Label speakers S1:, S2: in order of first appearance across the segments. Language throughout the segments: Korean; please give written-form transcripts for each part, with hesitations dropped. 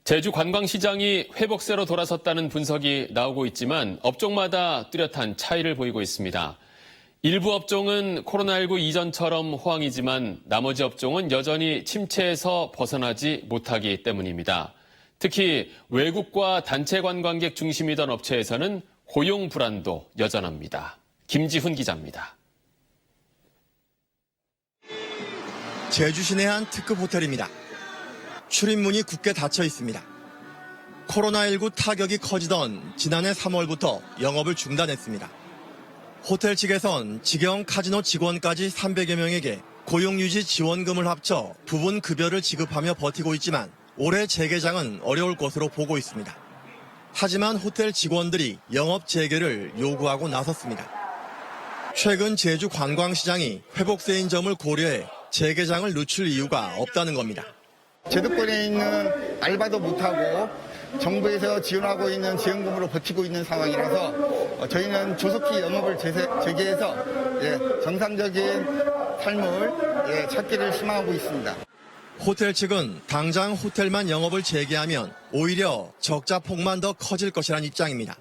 S1: 제주 관광시장이 회복세로 돌아섰다는 분석이 나오고 있지만 업종마다 뚜렷한 차이를 보이고 있습니다. 일부 업종은 코로나19 이전처럼 호황이지만 나머지 업종은 여전히 침체에서 벗어나지 못하기 때문입니다. 특히 외국과 단체 관광객 중심이던 업체에서는 고용 불안도 여전합니다. 김지훈 기자입니다.
S2: 제주 시내 한 특급 호텔입니다. 출입문이 굳게 닫혀 있습니다. 코로나19 타격이 커지던 지난해 3월부터 영업을 중단했습니다. 호텔 측에선 직영 카지노 직원까지 300여 명에게 고용유지 지원금을 합쳐 부분 급여를 지급하며 버티고 있지만 올해 재개장은 어려울 것으로 보고 있습니다. 하지만 호텔 직원들이 영업 재개를 요구하고 나섰습니다. 최근 제주 관광시장이 회복세인 점을 고려해 재개장을 늦출 이유가 없다는 겁니다.
S3: 제도권에 있는 알바도 못하고 정부에서 지원하고 있는 지원금으로 버티고 있는 상황이라서 저희는 조속히 영업을 재개해서 정상적인 삶을 찾기를 희망하고 있습니다.
S2: 호텔 측은 당장 호텔만 영업을 재개하면 오히려 적자 폭만 더 커질 것이란 입장입니다.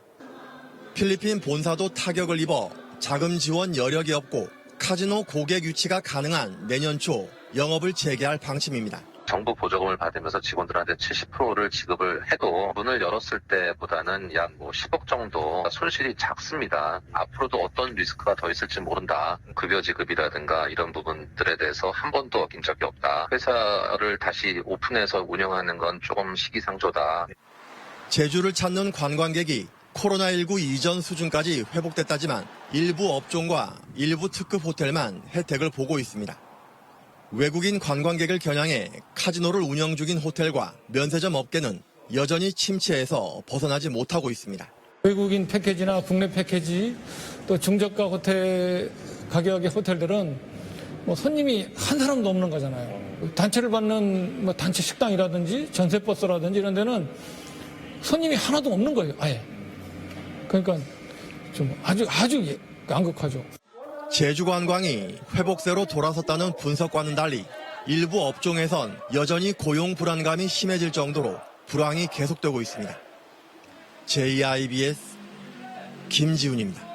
S2: 필리핀 본사도 타격을 입어 자금 지원 여력이 없고 카지노 고객 유치가 가능한 내년 초 영업을 재개할 방침입니다.
S4: 정부 보조금을 받으면서 직원들한테 70%를 지급을 해도 문을 열었을 때보다는 약 10억 정도 손실이 작습니다. 앞으로도 어떤 리스크가 더 있을지 모른다. 급여 지급이라든가 이런 부분들에 대해서 한 번도 어긴 적이 없다. 회사를 다시 오픈해서 운영하는 건 조금 시기상조다.
S2: 제주를 찾는 관광객이 코로나19 이전 수준까지 회복됐다지만 일부 업종과 일부 특급 호텔만 혜택을 보고 있습니다. 외국인 관광객을 겨냥해 카지노를 운영 중인 호텔과 면세점 업계는 여전히 침체에서 벗어나지 못하고 있습니다.
S5: 외국인 패키지나 국내 패키지 또 중저가 호텔 가격의 호텔들은 손님이 한 사람도 없는 거잖아요. 단체를 받는 단체 식당이라든지 전세버스라든지 이런 데는 손님이 하나도 없는 거예요, 아예. 그러니까 좀 아주 양극화죠.
S2: 제주 관광이 회복세로 돌아섰다는 분석과는 달리 일부 업종에선 여전히 고용 불안감이 심해질 정도로 불황이 계속되고 있습니다. JIBS 김지훈입니다.